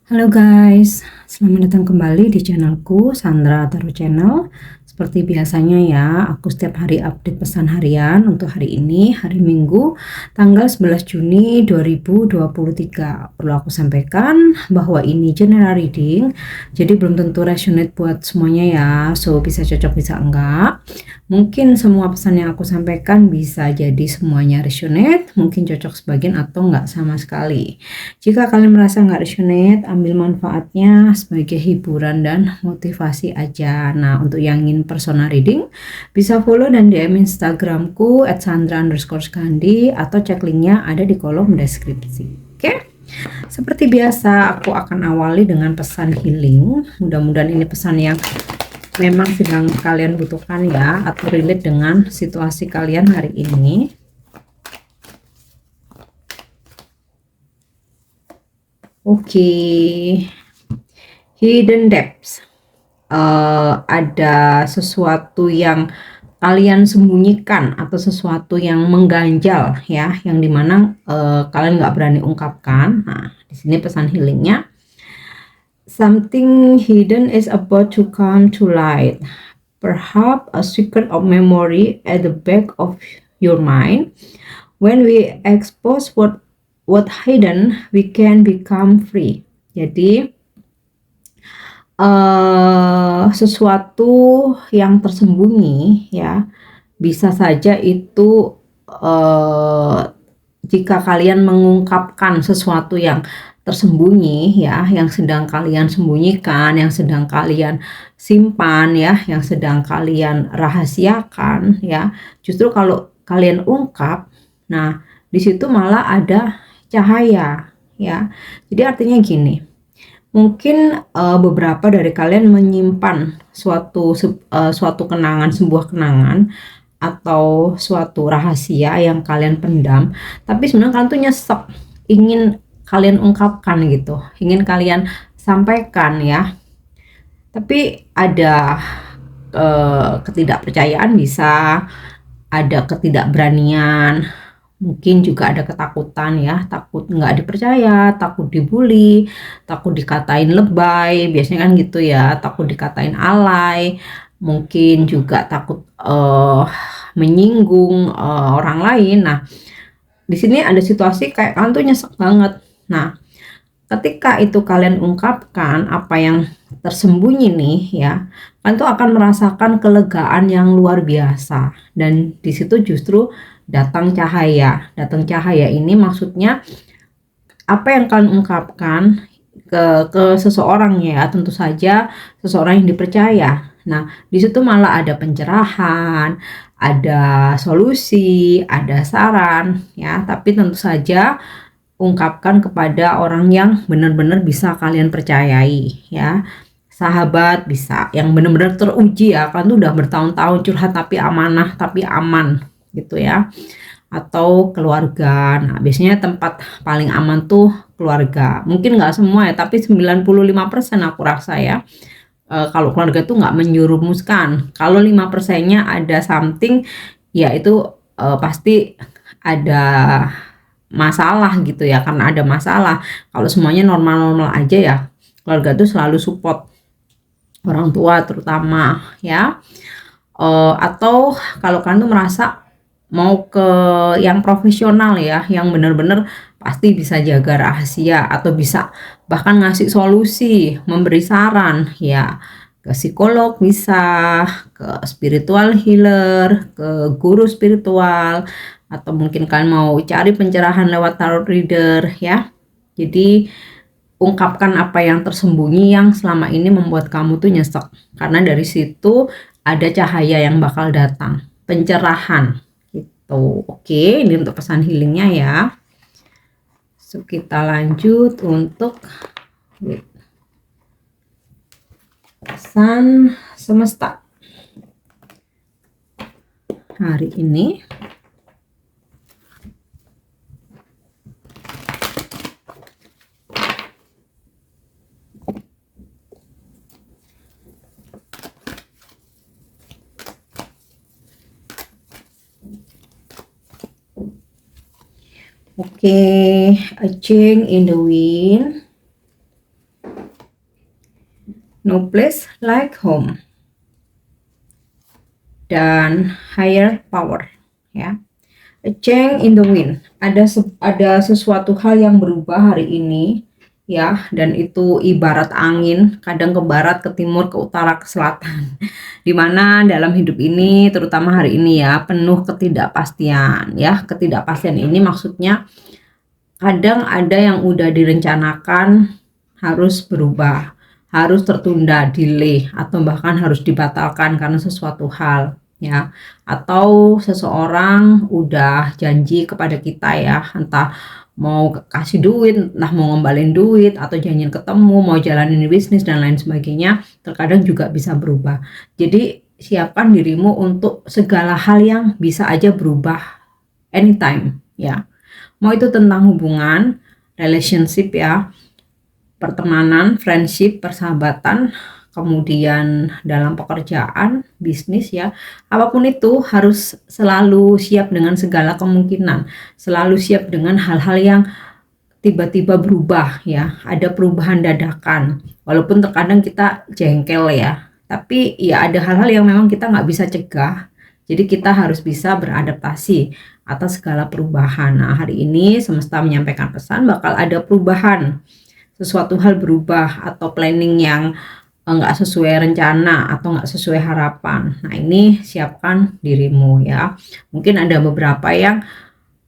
Halo guys, selamat datang kembali di channelku Sandra Tarot Channel. Seperti biasanya ya, aku setiap hari update pesan harian untuk hari ini, hari Minggu, tanggal 11 Juni 2023. Perlu aku sampaikan bahwa ini general reading, jadi belum tentu resonate buat semuanya ya, so bisa cocok bisa enggak. Mungkin semua pesan yang aku sampaikan bisa jadi semuanya resonate, mungkin cocok sebagian atau enggak sama sekali. Jika kalian merasa nggak resonate, ambil manfaatnya sebagai hiburan dan motivasi aja. Nah, untuk yang ingin personal reading, bisa follow dan DM Instagramku @sandra_skandi atau cek linknya ada di kolom deskripsi. Oke? Seperti biasa, aku akan awali dengan pesan healing. Mudah-mudahan ini pesan yang memang sedang kalian butuhkan ya, atau relate dengan situasi kalian hari ini. Oke, hidden depths. Ada sesuatu yang kalian sembunyikan atau sesuatu yang mengganjal ya, yang dimana kalian nggak berani ungkapkan. Nah, di sini pesan healingnya, something hidden is about to come to light. Perhaps a secret of memory at the back of your mind. When we expose what hidden, we can become free. Jadi sesuatu yang tersembunyi ya, bisa saja itu jika kalian mengungkapkan sesuatu yang tersembunyi ya, yang sedang kalian sembunyikan, yang sedang kalian simpan ya, yang sedang kalian rahasiakan ya, justru kalau kalian ungkap, nah di situ malah ada cahaya ya. Jadi artinya gini, mungkin beberapa dari kalian menyimpan suatu kenangan, sebuah kenangan atau suatu rahasia yang kalian pendam, tapi sebenarnya kalian tuh nyesek, ingin kalian ungkapkan gitu, ingin kalian sampaikan ya. Tapi ada ketidakpercayaan, bisa ada ketidakberanian, mungkin juga ada ketakutan ya, takut nggak dipercaya, takut dibully, takut dikatain lebay, biasanya kan gitu ya, takut dikatain alay, mungkin juga takut menyinggung orang lain. Nah, di sini ada situasi kayak kalian tuh nyesek banget. Nah, ketika itu kalian ungkapkan apa yang tersembunyi nih ya, kalian tuh akan merasakan kelegaan yang luar biasa, dan di situ justru datang cahaya. Datang cahaya ini maksudnya apa yang kalian ungkapkan ke seseorang ya, tentu saja seseorang yang dipercaya. Nah, di situ malah ada pencerahan, ada solusi, ada saran ya, tapi tentu saja ungkapkan kepada orang yang benar-benar bisa kalian percayai ya. Sahabat bisa yang benar-benar teruji ya, kalian tuh udah bertahun-tahun curhat tapi amanah, tapi aman gitu ya. Atau keluarga. Nah, biasanya tempat paling aman tuh keluarga. Mungkin nggak semua ya, tapi 95% aku rasa ya. Kalau keluarga tuh nggak menjerumuskan. Kalau 5%-nya ada something, ya itu pasti ada masalah gitu ya, karena ada masalah. Kalau semuanya normal-normal aja ya, keluarga tuh selalu support, orang tua terutama ya. Atau kalau kalian tuh merasa mau ke yang profesional ya, yang benar-benar pasti bisa jaga rahasia atau bisa bahkan ngasih solusi, memberi saran ya, ke psikolog bisa, ke spiritual healer, ke guru spiritual, atau mungkin kalian mau cari pencerahan lewat tarot reader ya. Jadi ungkapkan apa yang tersembunyi yang selama ini membuat kamu tuh nyesek, karena dari situ ada cahaya yang bakal datang, pencerahan gitu. Oke, ini untuk pesan healingnya ya. So, kita lanjut untuk pesan semesta hari ini. Oke, a change in the wind. no place like home, dan higher power, ya. A change in the wind, ada sesuatu hal yang berubah hari ini, ya, dan itu ibarat angin, kadang ke barat, ke timur, ke utara, ke selatan. Dimana dalam hidup ini, terutama hari ini ya, penuh ketidakpastian, ya. Ketidakpastian ini maksudnya kadang ada yang udah direncanakan harus berubah, harus tertunda, delay, atau bahkan harus dibatalkan karena sesuatu hal, ya. Atau seseorang udah janji kepada kita, ya, entah mau kasih duit, entah mau ngembalin duit, atau janjian ketemu, mau jalanin bisnis dan lain sebagainya, terkadang juga bisa berubah. Jadi siapkan dirimu untuk segala hal yang bisa aja berubah anytime, ya. Mau itu tentang hubungan, relationship, ya, pertemanan, friendship, persahabatan, kemudian dalam pekerjaan, bisnis, ya. Apapun itu harus selalu siap dengan segala kemungkinan, selalu siap dengan hal-hal yang tiba-tiba berubah, ya. Ada perubahan dadakan, walaupun terkadang kita jengkel, ya, tapi ya ada hal-hal yang memang kita nggak bisa cegah. Jadi kita harus bisa beradaptasi atas segala perubahan. Nah, hari ini semesta menyampaikan pesan bakal ada perubahan, sesuatu hal berubah atau planning yang nggak sesuai rencana atau nggak sesuai harapan. Nah, ini siapkan dirimu, ya. Mungkin ada beberapa yang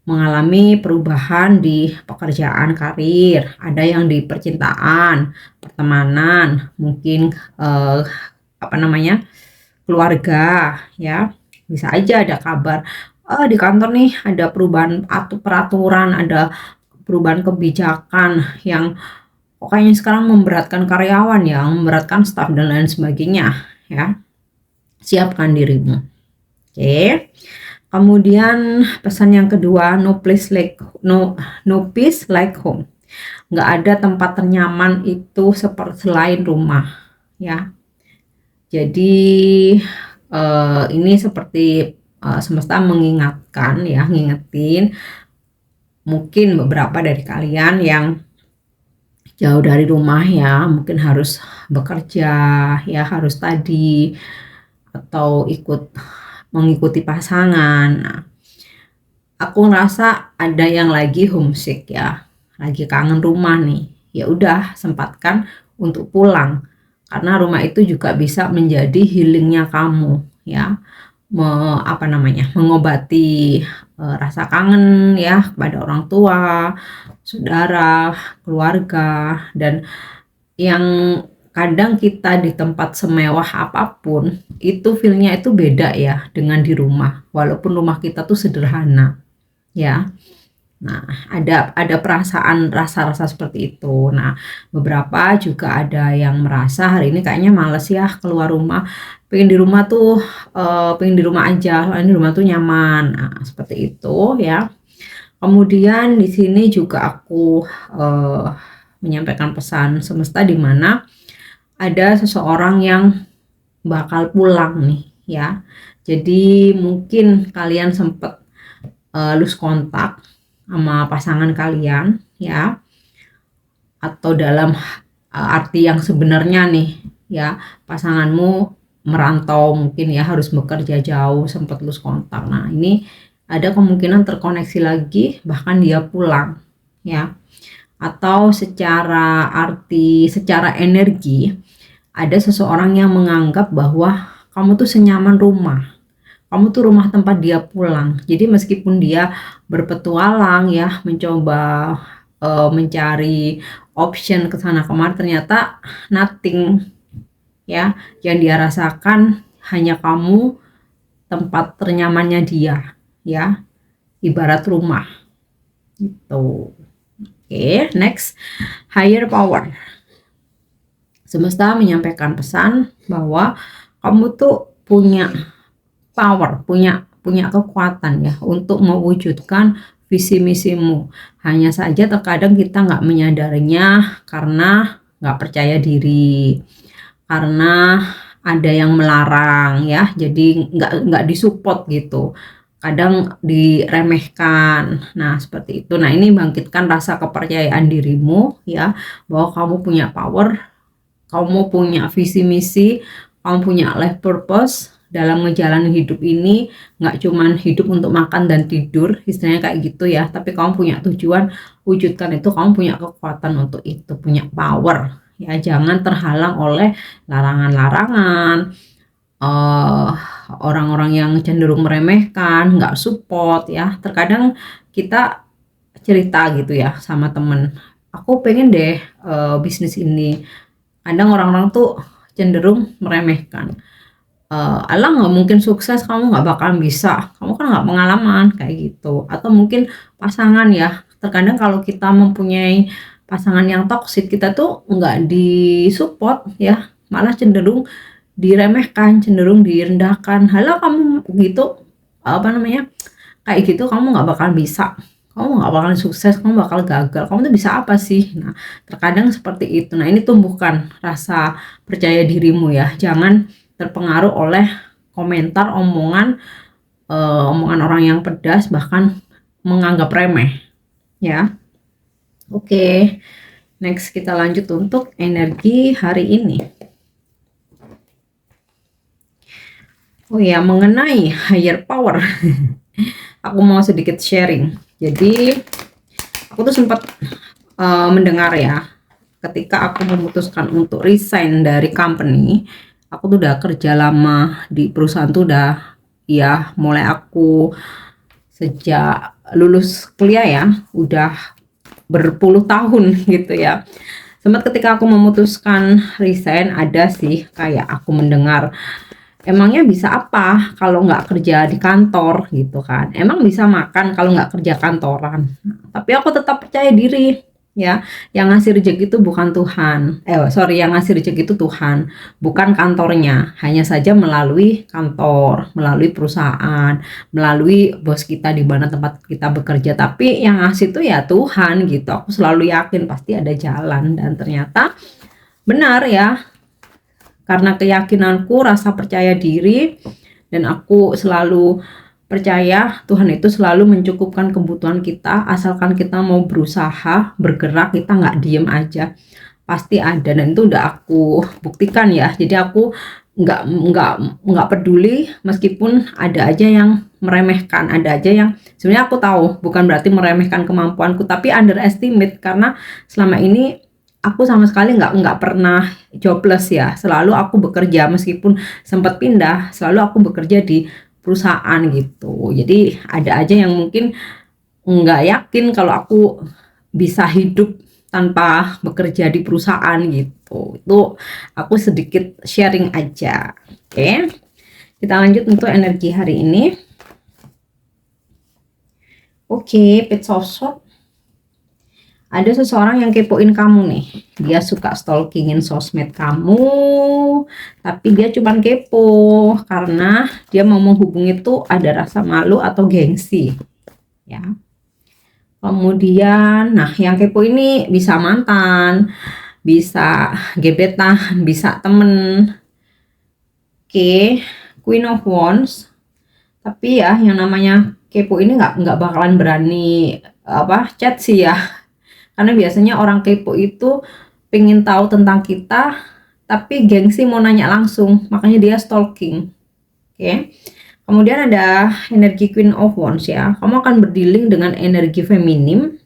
mengalami perubahan di pekerjaan, karir, ada yang di percintaan, pertemanan, mungkin keluarga, ya. Bisa aja ada kabar di kantor nih ada perubahan peraturan, ada perubahan kebijakan yang pokoknya sekarang memberatkan karyawan, ya, memberatkan staf dan lain sebagainya, ya. Siapkan dirimu. Oke. Kemudian pesan yang kedua, no peace like home. Nggak ada tempat ternyaman itu seperti selain rumah, ya. Jadi ini seperti semesta mengingatkan, ya, ngingetin mungkin beberapa dari kalian yang jauh dari rumah, ya, mungkin harus bekerja, ya, harus tadi atau mengikuti pasangan. Nah, aku ngerasa ada yang lagi homesick, ya, lagi kangen rumah nih. Ya udah, sempatkan untuk pulang karena rumah itu juga bisa menjadi healingnya kamu, ya. Mengobati rasa kangen, ya, kepada orang tua, saudara, keluarga, dan yang kadang kita di tempat semewah apapun itu feel-nya itu beda, ya, dengan di rumah walaupun rumah kita tuh sederhana, ya. Nah, ada perasaan rasa-rasa seperti itu. Nah, beberapa juga ada yang merasa hari ini kayaknya males, ya, keluar rumah, pengen di rumah tuh pengen di rumah aja, soalnya di rumah tuh nyaman. Nah, seperti itu, ya. Kemudian di sini juga aku menyampaikan pesan semesta di mana ada seseorang yang bakal pulang nih, ya. Jadi mungkin kalian sempat lose kontak sama pasangan kalian, ya, atau dalam arti yang sebenarnya nih, ya, pasanganmu merantau mungkin, ya, harus bekerja jauh, sempat lose kontak. Nah, ini ada kemungkinan terkoneksi lagi, bahkan dia pulang, ya. Atau secara energi ada seseorang yang menganggap bahwa kamu tuh senyaman rumah, kamu tuh rumah tempat dia pulang. Jadi meskipun dia berpetualang, ya, mencoba mencari option ke sana kemari, ternyata nothing, ya. Yang dia rasakan hanya kamu, tempat ternyamannya dia, ya, ibarat rumah gitu. Oke, next, higher power. Semesta menyampaikan pesan bahwa kamu tuh punya power, punya kekuatan, ya, untuk mewujudkan visi misimu. Hanya saja terkadang kita nggak menyadarinya karena nggak percaya diri, karena ada yang melarang, ya, jadi nggak disupport gitu, kadang diremehkan. Nah, seperti itu. Nah, ini bangkitkan rasa kepercayaan dirimu, ya, bahwa kamu punya power kamu punya visi misi, kamu punya life purpose dalam ngejalanin hidup ini, nggak cuman hidup untuk makan dan tidur, istilahnya kayak gitu ya, tapi kamu punya tujuan, wujudkan itu, kamu punya kekuatan untuk itu, punya power ya. Jangan terhalang oleh larangan-larangan, eh, orang-orang yang cenderung meremehkan, nggak support ya. Terkadang kita cerita gitu ya sama temen, aku pengen deh bisnis ini. Kadang orang-orang tuh cenderung meremehkan, alah nggak mungkin sukses, kamu nggak bakalan bisa, kamu kan nggak pengalaman, kayak gitu. Atau mungkin pasangan ya, terkadang kalau kita mempunyai pasangan yang toksik, kita tuh nggak disupport ya, malah cenderung diremehkan, cenderung direndahkan. Halah kamu gitu, apa namanya, kayak gitu kamu nggak bakalan bisa, kamu nggak bakalan sukses, kamu bakal gagal, kamu tuh bisa apa sih. Nah, terkadang seperti itu. Nah, ini tumbuhkan rasa percaya dirimu ya, jangan terpengaruh oleh komentar, omongan orang yang pedas, bahkan menganggap remeh ya. Oke, next kita lanjut untuk energi hari ini. Oh ya, mengenai higher power aku mau sedikit sharing. Jadi aku tuh sempat mendengar ya, ketika aku memutuskan untuk resign dari company, aku tuh udah kerja lama di perusahaan tuh udah ya, mulai aku sejak lulus kuliah ya, udah berpuluh tahun gitu ya. Sempat ketika aku memutuskan resign, ada sih kayak aku mendengar, emangnya bisa apa kalau nggak kerja di kantor gitu kan, emang bisa makan kalau nggak kerja kantoran. Tapi aku tetap percaya diri ya, yang ngasih rezeki itu bukan Tuhan, yang ngasih rezeki itu Tuhan, bukan kantornya. Hanya saja melalui kantor, melalui perusahaan, melalui bos kita di mana tempat kita bekerja, tapi yang ngasih itu ya Tuhan gitu. Aku selalu yakin pasti ada jalan, dan ternyata benar ya, karena keyakinanku, rasa percaya diri, dan aku selalu percaya Tuhan itu selalu mencukupkan kebutuhan kita, asalkan kita mau berusaha, bergerak, kita nggak diem aja, pasti ada. Dan itu udah aku buktikan ya. Jadi aku nggak peduli meskipun ada aja yang meremehkan, ada aja yang sebenarnya aku tahu bukan berarti meremehkan kemampuanku, tapi underestimate, karena selama ini aku sama sekali nggak pernah jobless ya, selalu aku bekerja, meskipun sempat pindah, selalu aku bekerja di perusahaan gitu. Jadi ada aja yang mungkin nggak yakin kalau aku bisa hidup tanpa bekerja di perusahaan gitu. Itu aku sedikit sharing aja. Oke, kita lanjut untuk energi hari ini. Oke, page sosok. Ada seseorang yang kepoin kamu nih, dia suka stalkingin sosmed kamu, tapi dia cuman kepo karena dia mau menghubungi tuh ada rasa malu atau gengsi ya. Kemudian, nah yang kepo ini bisa mantan, bisa gebetan, bisa temen. Oke, Queen of Wands. Tapi ya yang namanya kepo ini nggak bakalan berani chat sih ya, karena biasanya orang kepo itu pengen tahu tentang kita, tapi gengsi mau nanya langsung, makanya dia stalking. Oke. Kemudian ada energi Queen of Wands ya. Kamu akan berdealing dengan energi feminim.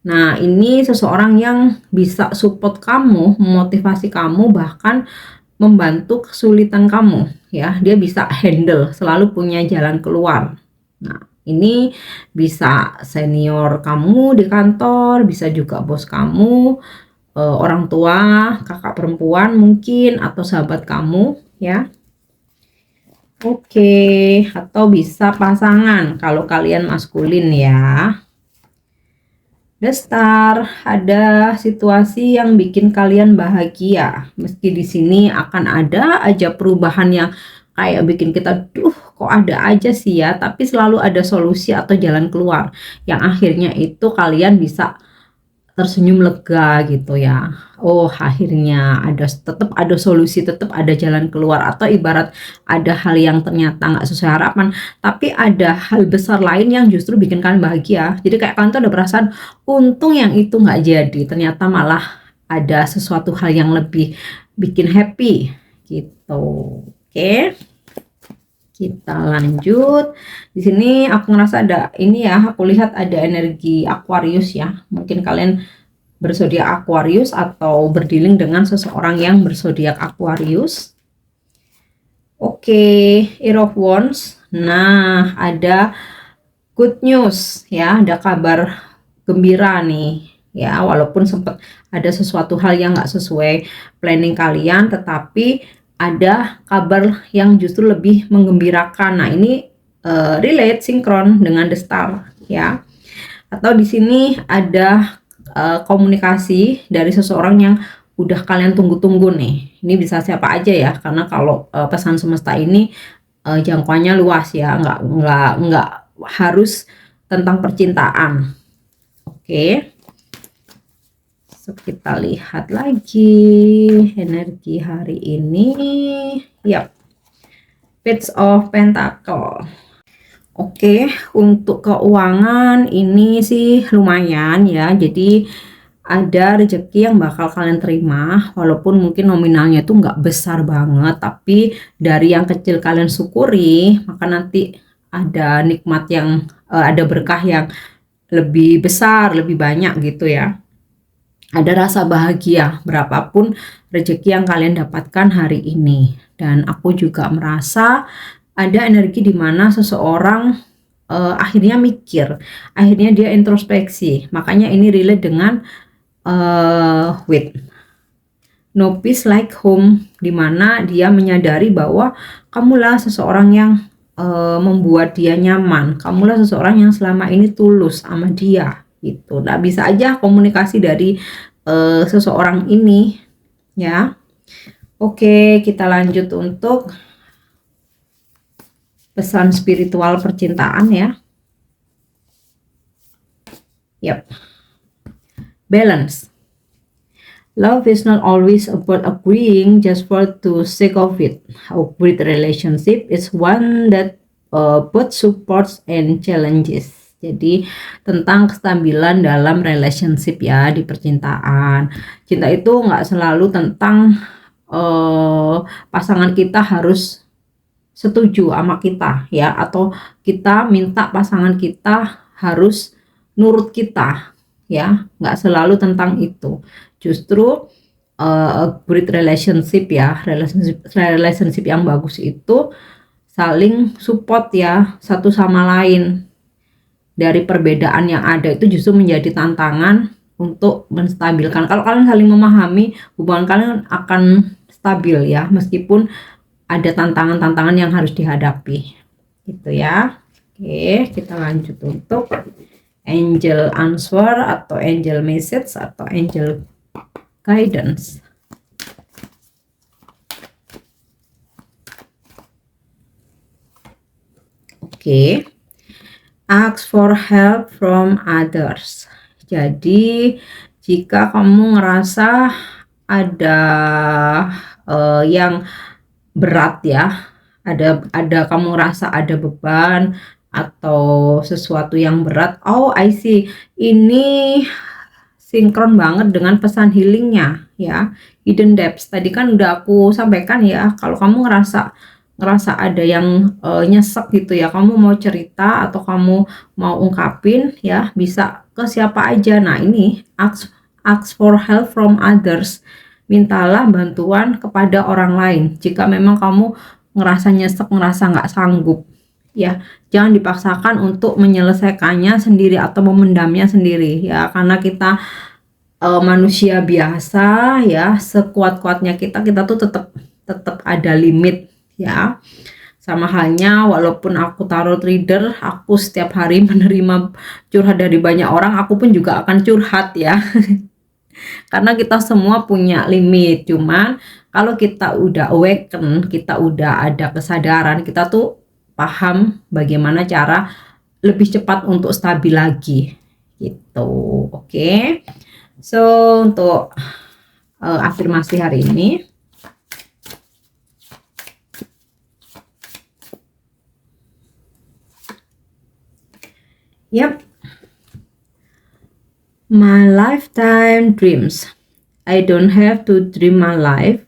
Nah, ini seseorang yang bisa support kamu, memotivasi kamu, bahkan membantu kesulitan kamu ya. Dia bisa handle, selalu punya jalan keluar. Nah, ini bisa senior kamu di kantor, bisa juga bos kamu, orang tua, kakak perempuan mungkin, atau sahabat kamu ya. Oke, atau bisa pasangan kalau kalian maskulin ya. The Star, ada situasi yang bikin kalian bahagia. Meski di sini akan ada aja perubahan yang kayak bikin kita, kok ada aja sih ya, tapi selalu ada solusi atau jalan keluar yang akhirnya itu kalian bisa tersenyum lega gitu ya. Oh, akhirnya tetap ada solusi, tetap ada jalan keluar, atau ibarat ada hal yang ternyata nggak sesuai harapan, tapi ada hal besar lain yang justru bikin kalian bahagia. Jadi kayak kalian tuh ada perasaan untung yang itu nggak jadi, ternyata malah ada sesuatu hal yang lebih bikin happy gitu. Oke. Kita lanjut. Di sini aku ngerasa ada ini ya, aku lihat ada energi Aquarius ya. Mungkin kalian berzodiak Aquarius atau berdealing dengan seseorang yang berzodiak Aquarius. Oke, Eight of Wands. Nah, ada good news ya, ada kabar gembira nih ya, walaupun sempat ada sesuatu hal yang nggak sesuai planning kalian, tetapi ada kabar yang justru lebih menggembirakan. Nah, ini relate sinkron dengan the star ya. Atau di sini ada komunikasi dari seseorang yang udah kalian tunggu-tunggu nih. Ini bisa siapa aja ya, karena kalau pesan semesta ini jangkauannya luas ya, nggak harus tentang percintaan. Oke. So, kita lihat lagi energi hari ini. Yap. Page of Pentacle. Oke, untuk keuangan ini sih lumayan ya. Jadi ada rezeki yang bakal kalian terima, walaupun mungkin nominalnya itu nggak besar banget, tapi dari yang kecil kalian syukuri, maka nanti ada nikmat yang ada berkah yang lebih besar, lebih banyak gitu ya. Ada rasa bahagia berapapun rezeki yang kalian dapatkan hari ini. Dan aku juga merasa ada energi di mana seseorang akhirnya mikir, akhirnya dia introspeksi. Makanya ini relate dengan with no peace like home, di mana dia menyadari bahwa kamulah seseorang yang membuat dia nyaman, kamulah seseorang yang selama ini tulus sama dia gitu. Nah, bisa aja komunikasi dari seseorang ini ya. Oke, kita lanjut untuk pesan spiritual percintaan ya. Yep. Balance. Love is not always about agreeing just for the sake of it. A great relationship is one that both supports and challenges. Jadi tentang kestabilan dalam relationship ya, di percintaan. Cinta itu nggak selalu tentang pasangan kita harus setuju sama kita ya, atau kita minta pasangan kita harus nurut kita ya, nggak selalu tentang itu. Justru great relationship ya, relationship yang bagus itu saling support ya, satu sama lain. Dari perbedaan yang ada itu justru menjadi tantangan untuk menstabilkan. Kalau kalian saling memahami, hubungan kalian akan stabil ya, meskipun ada tantangan-tantangan yang harus dihadapi gitu ya. Oke, kita lanjut untuk angel answer atau angel message atau angel guidance. Oke. Ask for help from others. Jadi jika kamu ngerasa ada yang berat ya, ada kamu ngerasa ada beban atau sesuatu yang berat, oh I see, ini sinkron banget dengan pesan healingnya ya, hidden depths. Tadi kan udah aku sampaikan ya, kalau kamu ngerasa ada yang nyesek gitu ya, kamu mau cerita atau kamu mau ungkapin ya, bisa ke siapa aja. Nah, ini ask for help from others. Mintalah bantuan kepada orang lain jika memang kamu ngerasa nyesek, ngerasa nggak sanggup ya. Jangan dipaksakan untuk menyelesaikannya sendiri atau memendamnya sendiri ya, karena kita manusia biasa ya, sekuat-kuatnya kita tuh tetap ada limit ya. Sama halnya walaupun aku tarot reader, aku setiap hari menerima curhat dari banyak orang, aku pun juga akan curhat ya. Karena kita semua punya limit. Cuman kalau kita udah awaken, kita udah ada kesadaran, kita tuh paham bagaimana cara lebih cepat untuk stabil lagi gitu. Oke. So, untuk afirmasi hari ini, yep, my lifetime dreams I don't have to dream my life,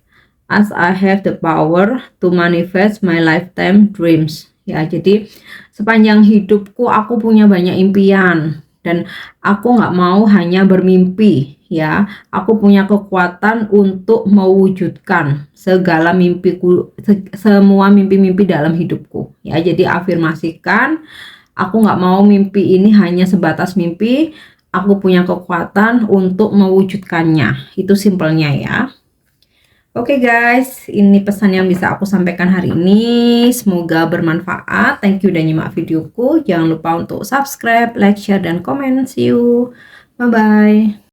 as I have the power to manifest my lifetime dreams. Ya, jadi sepanjang hidupku aku punya banyak impian dan aku nggak mau hanya bermimpi. Ya, aku punya kekuatan untuk mewujudkan segala mimpiku, semua mimpi-mimpi dalam hidupku. Ya, jadi afirmasikan, aku nggak mau mimpi ini hanya sebatas mimpi. Aku punya kekuatan untuk mewujudkannya. Itu simpelnya ya. Oke guys, ini pesan yang bisa aku sampaikan hari ini. Semoga bermanfaat. Thank you udah nyimak videoku. Jangan lupa untuk subscribe, like, share, dan komen. See you. Bye-bye.